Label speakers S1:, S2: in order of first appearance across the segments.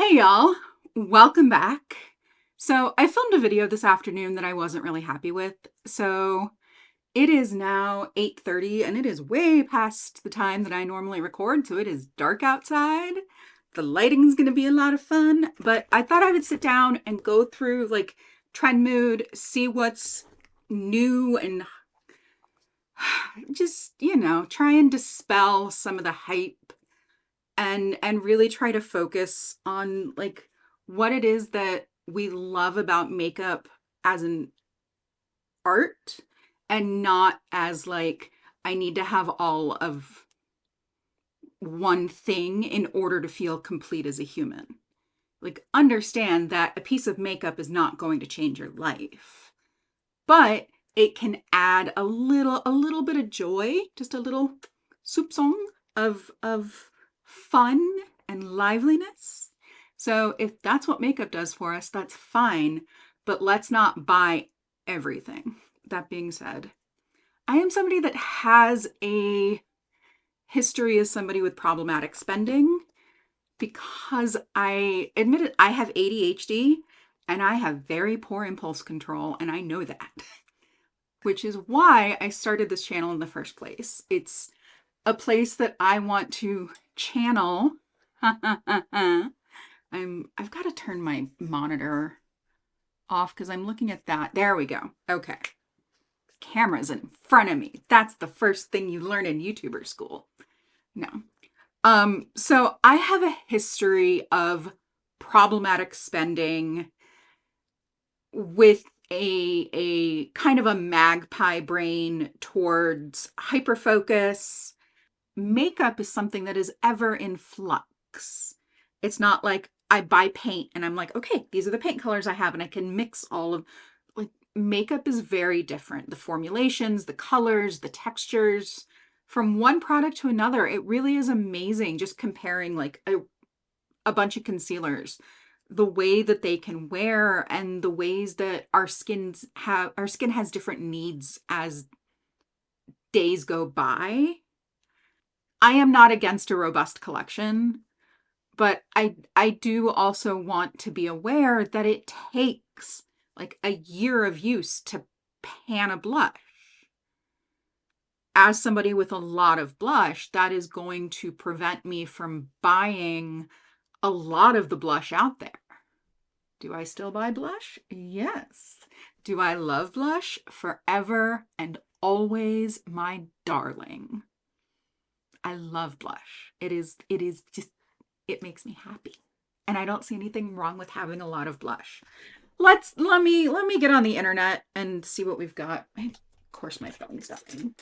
S1: Hey y'all, welcome back. So I filmed a video this afternoon that I wasn't really happy with. So it is now 8:30 and it is way past the time that I normally record. So it is dark outside. The lighting is going to be a lot of fun, but I thought I would sit down and go through like trend mood, see what's new and just, try and dispel some of the hype and really try to focus on like what it is that we love about makeup as an art and not as like I need to have all of one thing in order to feel complete as a human. Like understand that a piece of makeup is not going to change your life, but it can add a little bit of joy, just a little soupçon of fun and liveliness. So if that's what makeup does for us, that's fine, but let's not buy everything. That being said, I am somebody that has a history as somebody with problematic spending because I admit it, I have ADHD and I have very poor impulse control, and I know that, which is why I started this channel in the first place. It's a place that I want to channel. I've got to turn my monitor off because I'm looking at that. There we go. Okay. The camera's in front of me. That's the first thing you learn in YouTuber school. No. So I have a history of problematic spending with a kind of a magpie brain towards hyperfocus. Makeup is something that is ever in flux. It's not like I buy paint and I'm like, okay, these are the paint colors I have and I can mix all of, like, makeup is very different. The formulations, the colors, the textures, from one product to another, it really is amazing just comparing like a bunch of concealers, the way that they can wear and the ways that our skin has different needs as days go by. I am not against a robust collection, but I do also want to be aware that it takes like a year of use to pan a blush. As somebody with a lot of blush, that is going to prevent me from buying a lot of the blush out there. Do I still buy blush? Yes. Do I love blush? Forever and always, my darling. I love blush. It is just, it makes me happy. And I don't see anything wrong with having a lot of blush. Let me get on the internet and see what we've got. Of course my phone's dying.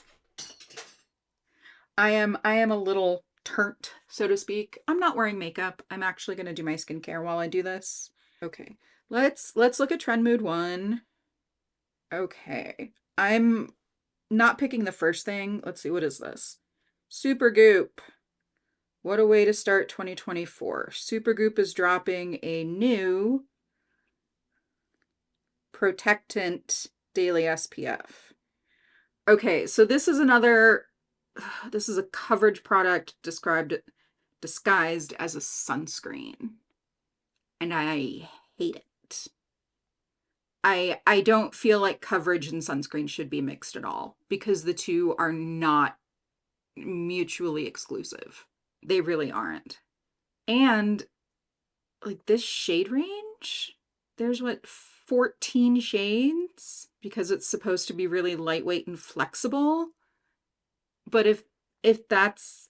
S1: I am a little turnt, so to speak. I'm not wearing makeup. I'm actually going to do my skincare while I do this. Okay. Let's look at trend mood 1. Okay. I'm not picking the first thing. Let's see, what is this? Supergoop. What a way to start 2024. Supergoop is dropping a new protectant daily SPF. Okay, so this is a coverage product disguised as a sunscreen. And I hate it. I don't feel like coverage and sunscreen should be mixed at all because the two are not mutually exclusive. They really aren't. And like this shade range, there's what, 14 shades because it's supposed to be really lightweight and flexible. But if that's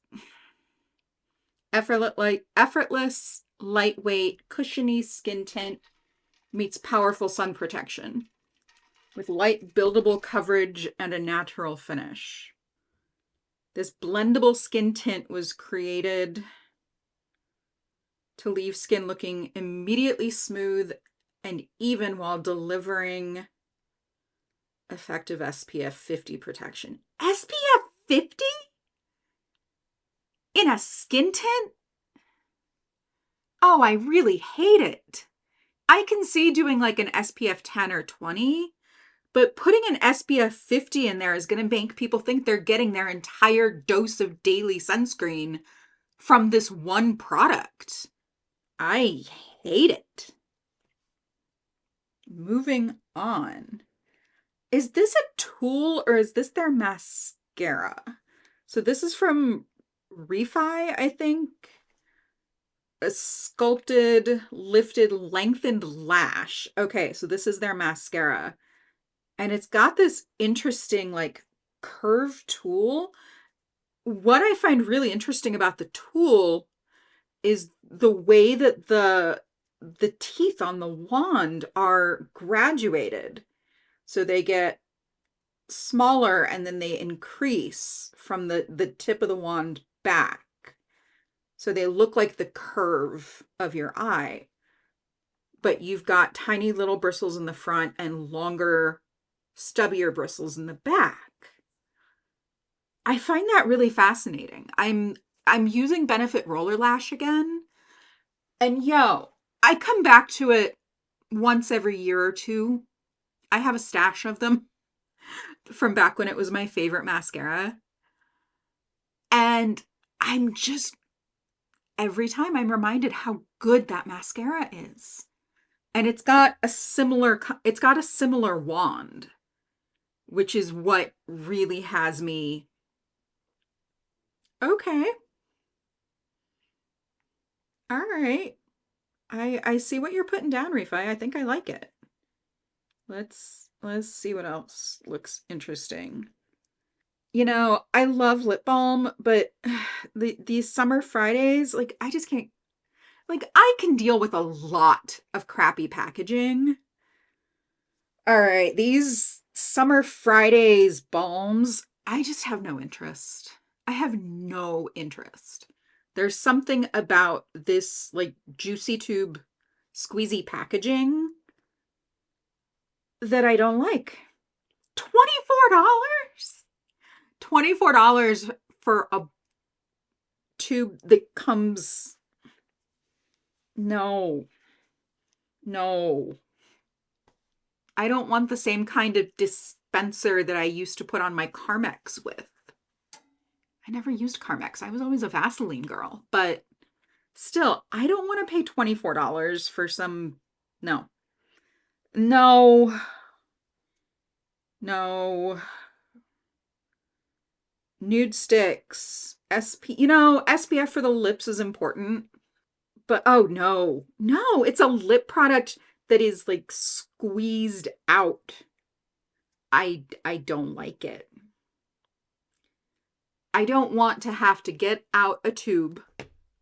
S1: effortless, lightweight, cushiony skin tint meets powerful sun protection with light buildable coverage and a natural finish. This blendable skin tint was created to leave skin looking immediately smooth and even while delivering effective SPF 50 protection. SPF 50? In a skin tint? Oh, I really hate it. I can see doing like an SPF 10 or 20, but putting an SPF 50 in there is going to make people think they're getting their entire dose of daily sunscreen from this one product. I hate it. Moving on. Is this a Tool or is this their mascara? So this is from Refi, I think. A sculpted, lifted, lengthened lash. Okay, so this is their mascara. And it's got this interesting, like, curved tool. What I find really interesting about the tool is the way that the teeth on the wand are graduated. So they get smaller and then they increase from the tip of the wand back. So they look like the curve of your eye, but you've got tiny little bristles in the front and longer, stubbier bristles in the back. I find that really fascinating. I'm using Benefit Roller Lash again, and I come back to it once every year or two. I have a stash of them from back when it was my favorite mascara. And I'm just, every time I'm reminded how good that mascara is. And it's got a similar wand, which is what really has me. Okay. All right. I see what you're putting down, Refi. I think I like it. Let's see what else looks interesting. I love lip balm, but these summer Fridays, like I just can't, like I can deal with a lot of crappy packaging. All right, these summer Fridays balms, I just have no interest. I have no interest. There's something about this like juicy tube squeezy packaging that I don't like. $24? $24 for a tube that comes. No, no. I don't want the same kind of dispenser that I used to put on my Carmex with. I never used Carmex. I was always a Vaseline girl, but still, I don't want to pay $24 for some. No. No. No. Nude sticks. SPF for the lips is important. But oh no. No, it's a lip product that is like squeezed out. I don't like it. I don't want to have to get out a tube,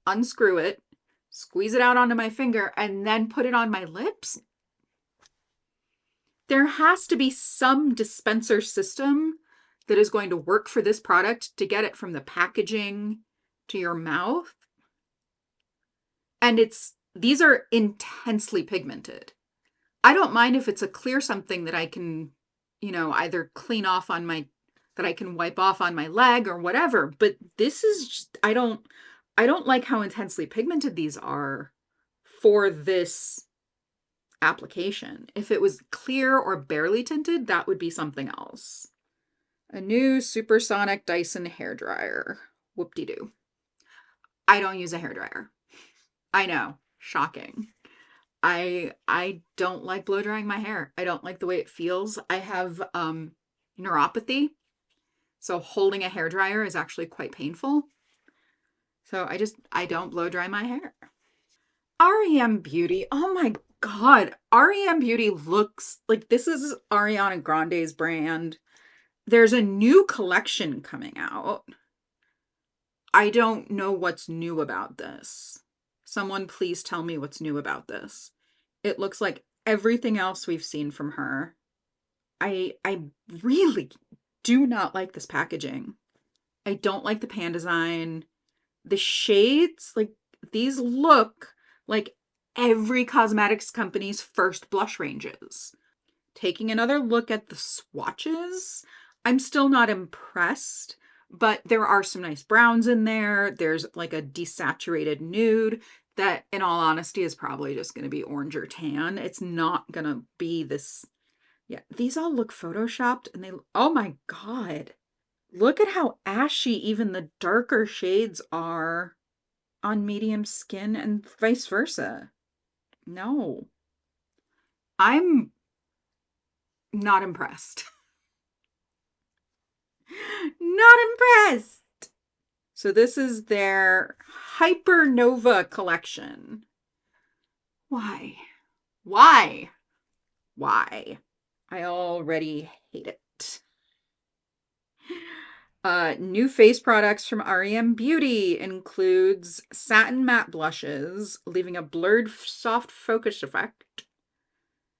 S1: unscrew it, squeeze it out onto my finger, and then put it on my lips. There has to be some dispenser system that is going to work for this product to get it from the packaging to your mouth. And these are intensely pigmented. I don't mind if it's a clear something that I can, either clean off that I can wipe off on my leg or whatever. But this is just, I don't like how intensely pigmented these are for this application. If it was clear or barely tinted, that would be something else. A new supersonic Dyson hairdryer. Whoop-de-doo. I don't use a hairdryer. I know, shocking. I don't like blow drying my hair. I don't like the way it feels. I have neuropathy, so holding a hairdryer is actually quite painful. So I don't blow dry my hair. REM Beauty. Oh my God. REM Beauty looks like this is Ariana Grande's brand. There's a new collection coming out. I don't know what's new about this. Someone please tell me what's new about this. It looks like everything else we've seen from her. I really do not like this packaging. I don't like the pan design. The shades, like these look like every cosmetics company's first blush ranges. Taking another look at the swatches, I'm still not impressed, but there are some nice browns in there. There's like a desaturated nude that, in all honesty, is probably just going to be orange or tan. It's not going to be this. Yeah, these all look photoshopped and oh my God. Look at how ashy even the darker shades are. on medium skin and vice versa. No. I'm not impressed. Not impressed. So this is their Hypernova collection. Why? Why? Why? I already hate it. New face products from REM Beauty includes satin matte blushes, leaving a blurred soft focus effect.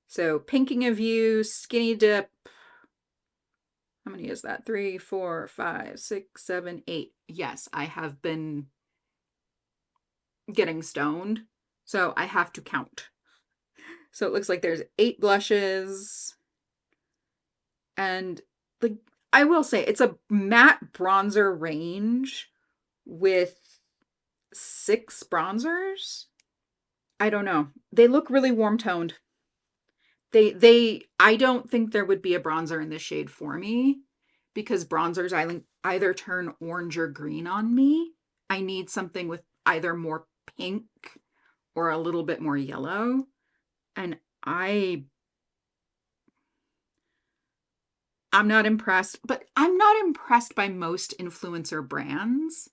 S1: So pinking of you, skinny dip. How many is that? 3, 4, 5, 6, 7, 8. Yes, I have been getting stoned, so I have to count. So it looks like there's 8 blushes. And like I will say, it's a matte bronzer range with 6 bronzers. I don't know. They look really warm toned. I don't think there would be a bronzer in this shade for me because bronzers either turn orange or green on me. I need something with either more pink or a little bit more yellow. And I'm not impressed, but I'm not impressed by most influencer brands.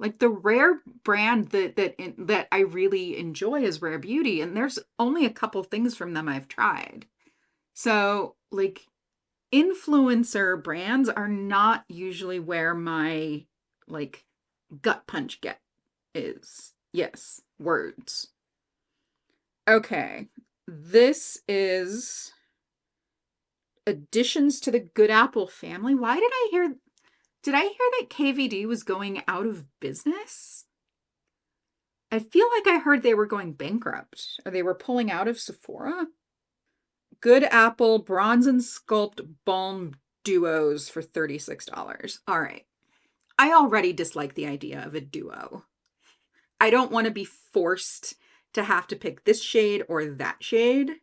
S1: Like the rare brand that I really enjoy is Rare Beauty, and there's only a couple things from them I've tried. So, like, influencer brands are not usually where my like gut punch get is. Yes, words. Okay. This is additions to the Good Apple family. Why did I hear that KVD was going out of business? I feel like I heard they were going bankrupt, or they were pulling out of Sephora. Good Apple Bronze and Sculpt Balm Duos for $36. All right. I already dislike the idea of a duo. I don't want to be forced to have to pick this shade or that shade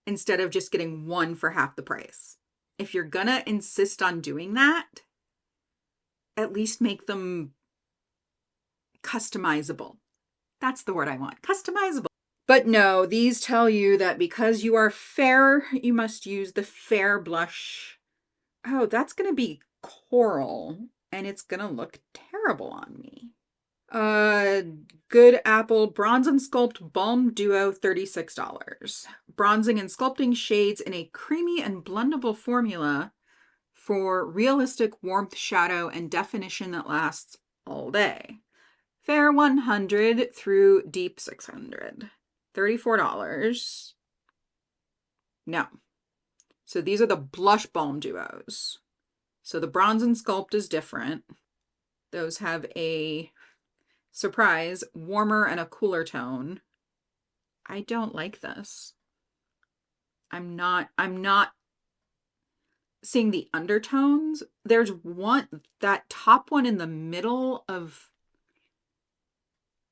S1: instead of just getting one for half the price. If you're gonna insist on doing that, at least make them customizable. That's the word I want. Customizable. But no, these tell you that because you are fair, you must use the fair blush. Oh, that's going to be coral, and it's going to look terrible on me. Good Apple Bronze and Sculpt Balm Duo, $36. Bronzing and sculpting shades in a creamy and blendable formula for realistic warmth, shadow, and definition that lasts all day. Fair 100 through deep 600. $34. No. So these are the blush balm duos. So the bronze and sculpt is different. Those have a surprise, warmer and a cooler tone. I don't like this. I'm not seeing the undertones. There's one, that top one in the middle of,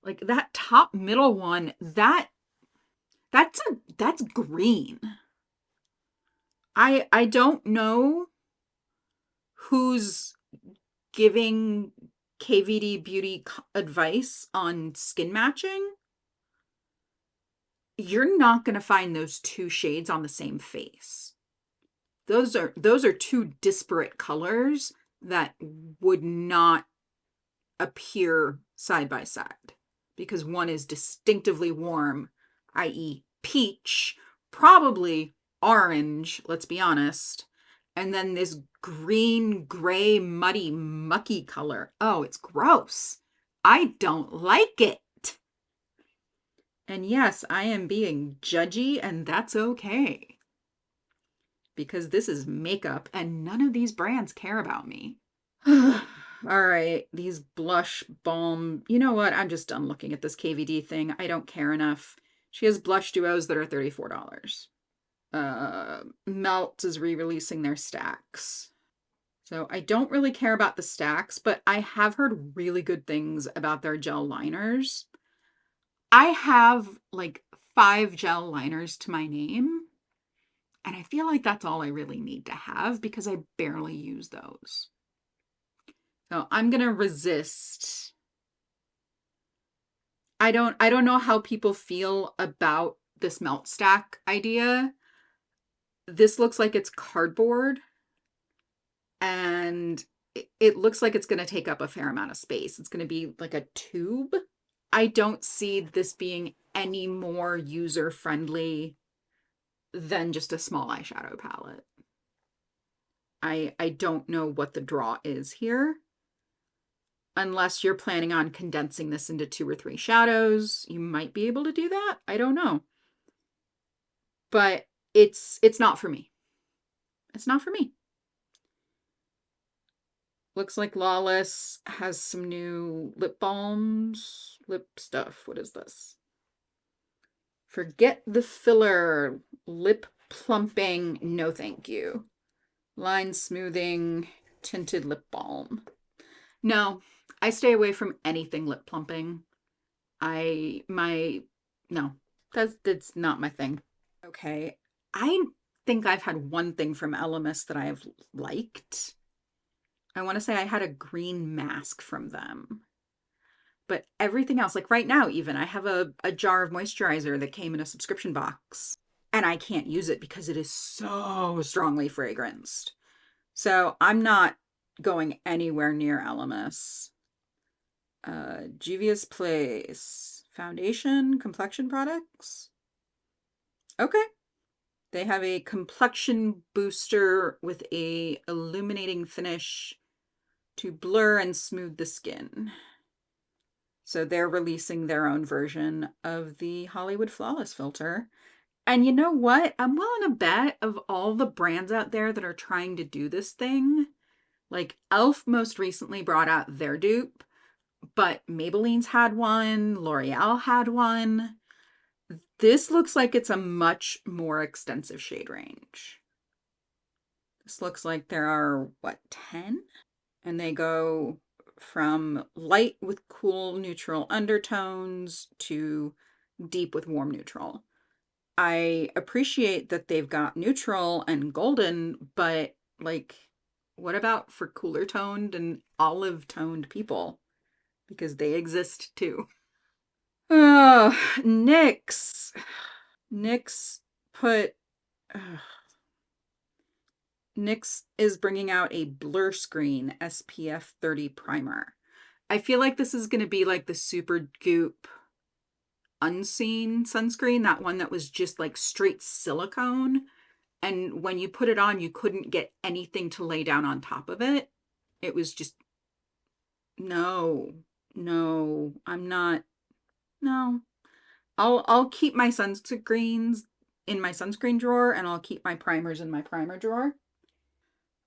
S1: like that top middle one, that's green. I don't know who's giving KVD Beauty advice on skin matching. You're not going to find those 2 shades on the same face. Those are 2 disparate colors that would not appear side by side because one is distinctively warm, i.e. peach, probably orange, let's be honest, and then this green, gray, muddy, mucky color. Oh, it's gross. I don't like it. And yes, I am being judgy, and that's okay. Because this is makeup, and none of these brands care about me. All right, these blush balm. You know what? I'm just done looking at this KVD thing. I don't care enough. She has blush duos that are $34. Melt is re-releasing their stacks. So I don't really care about the stacks, but I have heard really good things about their gel liners. I have like 5 gel liners to my name, and I feel like that's all I really need to have because I barely use those. So I'm going to resist I don't know how people feel about this melt stack idea. This looks like it's cardboard, and it looks like it's going to take up a fair amount of space. It's going to be like a tube. I don't see this being any more user friendly than just a small eyeshadow palette. I don't know what the draw is here. Unless you're planning on condensing this into 2 or 3 shadows, you might be able to do that. I don't know. But it's not for me. It's not for me. Looks like Lawless has some new lip balms, lip stuff. What is this? Forget the filler, lip plumping, no thank you. Line smoothing, tinted lip balm. No, I stay away from anything lip plumping. No, that's not my thing. Okay, I think I've had one thing from Elemis that I have liked. I want to say I had a green mask from them. But everything else, like right now, even I have a jar of moisturizer that came in a subscription box, and I can't use it because it is so strongly fragranced. So I'm not going anywhere near Elemis. Juvia's Place foundation, complexion products. Okay. They have a complexion booster with a illuminating finish to blur and smooth the skin. So they're releasing their own version of the Hollywood Flawless filter. And you know what? I'm willing to bet of all the brands out there that are trying to do this thing, like e.l.f. most recently brought out their dupe, but Maybelline's had one, L'Oreal had one. This looks like it's a much more extensive shade range. This looks like there are, what, 10? And they go from light with cool neutral undertones to deep with warm neutral. I appreciate that they've got neutral and golden, but like, what about for cooler toned and olive toned people? Because they exist too. Oh, NYX. NYX put. NYX is bringing out a blur screen SPF 30 primer. I feel like this is going to be like the Super Goop Unseen sunscreen, that one that was just like straight silicone. And when you put it on, you couldn't get anything to lay down on top of it. It was just, no, I'm not, no. I'll keep my sunscreens in my sunscreen drawer, and I'll keep my primers in my primer drawer.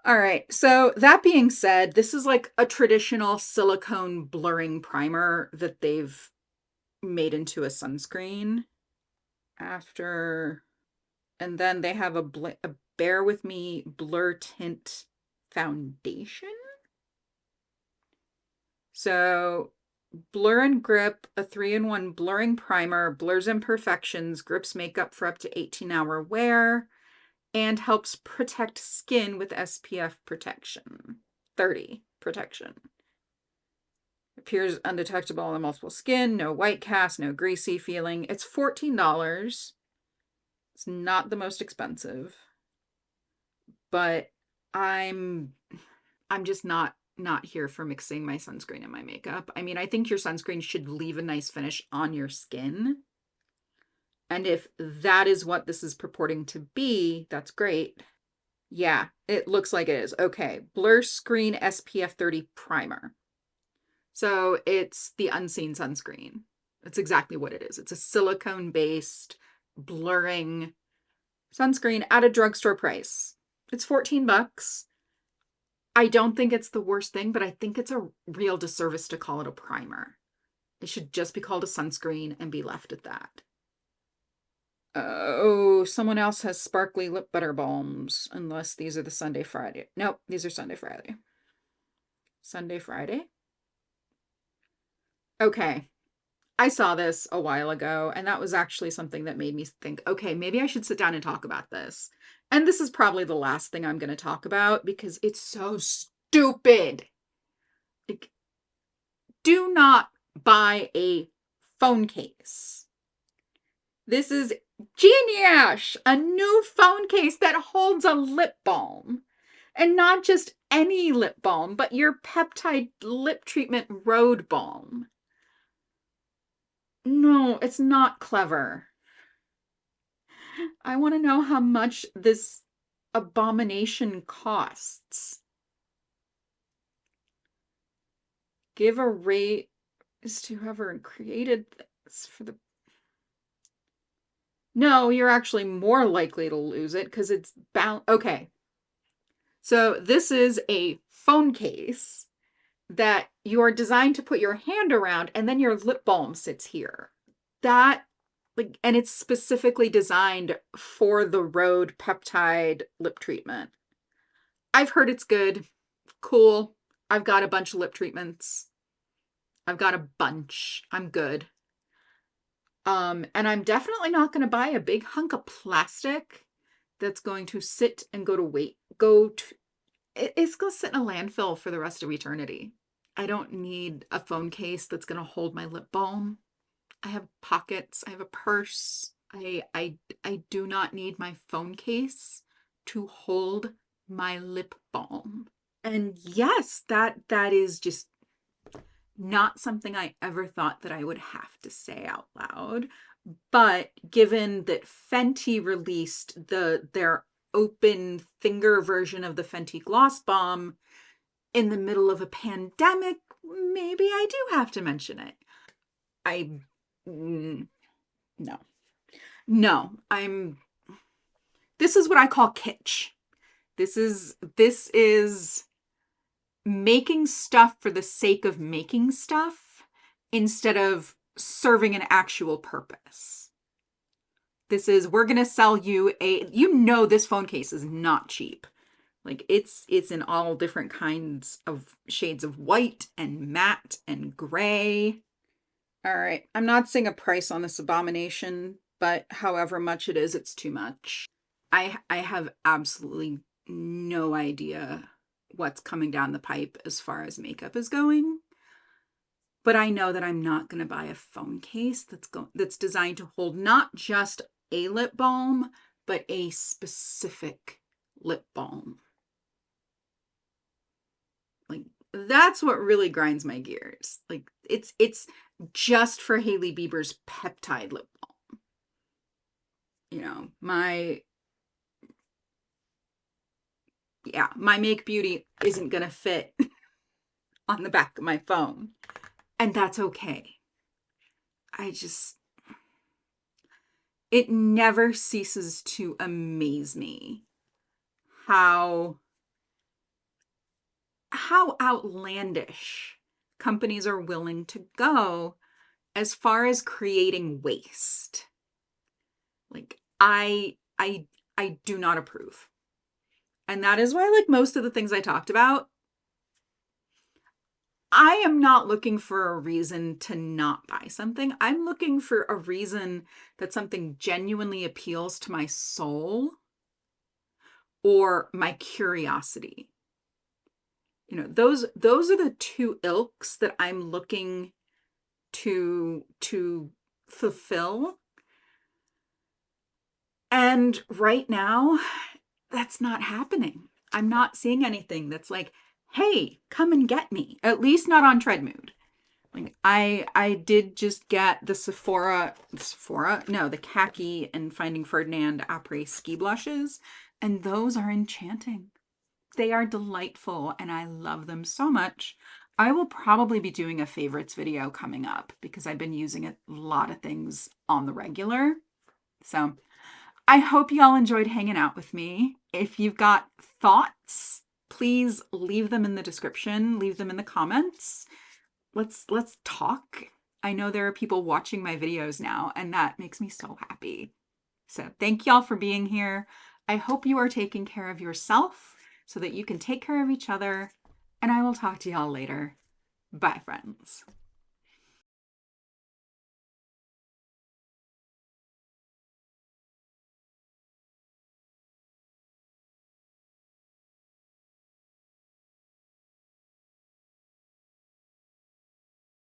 S1: All right, so that being said, this is like a traditional silicone blurring primer that they've made into a sunscreen after. And then they have a Bear With Me Blur Tint Foundation. So Blur and Grip, a 3-in-1 blurring primer, blurs imperfections, grips makeup for up to 18-hour wear, and helps protect skin with SPF protection. 30 protection. Appears undetectable on multiple skin, no white cast, no greasy feeling. It's $14. It's not the most expensive, but I'm just not here for mixing my sunscreen and my makeup. I mean, I think your sunscreen should leave a nice finish on your skin. And if that is what this is purporting to be, that's great. Yeah, it looks like it is. Okay, Blur Screen SPF 30 Primer. So it's the Unseen sunscreen. That's exactly what it is. It's a silicone-based blurring sunscreen at a drugstore price. It's $14. I don't think it's the worst thing, but I think it's a real disservice to call it a primer. It should just be called a sunscreen and be left at that. Oh, someone else has sparkly lip butter balms, unless these are the Sunday Friday. Nope, these are Sunday Friday. Sunday Friday? Okay. I saw this a while ago, and that was actually something that made me think, okay, maybe I should sit down and talk about this. And this is probably the last thing I'm going to talk about because it's so stupid. Like, do not buy a phone case. This is genius! A new phone case that holds a lip balm. And not just any lip balm, but your peptide lip treatment road balm. No, it's not clever. I want to know how much this abomination costs. Give a raise to whoever created this for the... No, you're actually more likely to lose it because it's bound. Okay. So this is a phone case that you are designed to put your hand around, and then your lip balm sits here. That, like, and it's specifically designed for the Rhode peptide lip treatment. I've heard it's good. Cool. I've got a bunch of lip treatments. I've got a bunch. I'm good. And I'm definitely not going to buy a big hunk of plastic that's going to sit and it's going to sit in a landfill for the rest of eternity. I don't need a phone case that's going to hold my lip balm. I have pockets. I have a purse. I do not need my phone case to hold my lip balm. And yes, that is just not something I ever thought that I would have to say out loud. But given that Fenty released their open finger version of the Fenty Gloss Bomb in the middle of a pandemic, maybe I do have to mention it. This is what I call kitsch. This is making stuff for the sake of making stuff instead of serving an actual purpose. This is, we're going to sell you this phone case is not cheap. Like it's in all different kinds of shades of white and matte and gray. All right. I'm not saying a price on this abomination, but however much it is, it's too much. I have absolutely no idea what's coming down the pipe as far as makeup is going. But I know that I'm not going to buy a phone case that's designed to hold not just a lip balm, but a specific lip balm. Like, that's what really grinds my gears. Like, it's just for Hailey Bieber's peptide lip balm. You know, my Make Beauty isn't going to fit on the back of my phone. And that's okay. It never ceases to amaze me how outlandish companies are willing to go as far as creating waste. Like, I do not approve. And that is why, like most of the things I talked about, I am not looking for a reason to not buy something. I'm looking for a reason that something genuinely appeals to my soul or my curiosity. You know, those are the two ilks that I'm looking to fulfill. And right now, that's not happening. I'm not seeing anything that's like, hey, come and get me. At least not on Treadmood. Like I did just get the the Khaki and Finding Ferdinand Après Ski Blushes, and those are enchanting. They are delightful, and I love them so much. I will probably be doing a favorites video coming up because I've been using a lot of things on the regular. So I hope you all enjoyed hanging out with me. If you've got thoughts, please leave them in the description, leave them in the comments. Let's talk. I know there are people watching my videos now, and that makes me so happy. So thank y'all for being here. I hope you are taking care of yourself so that you can take care of each other, and I will talk to y'all later. Bye, friends.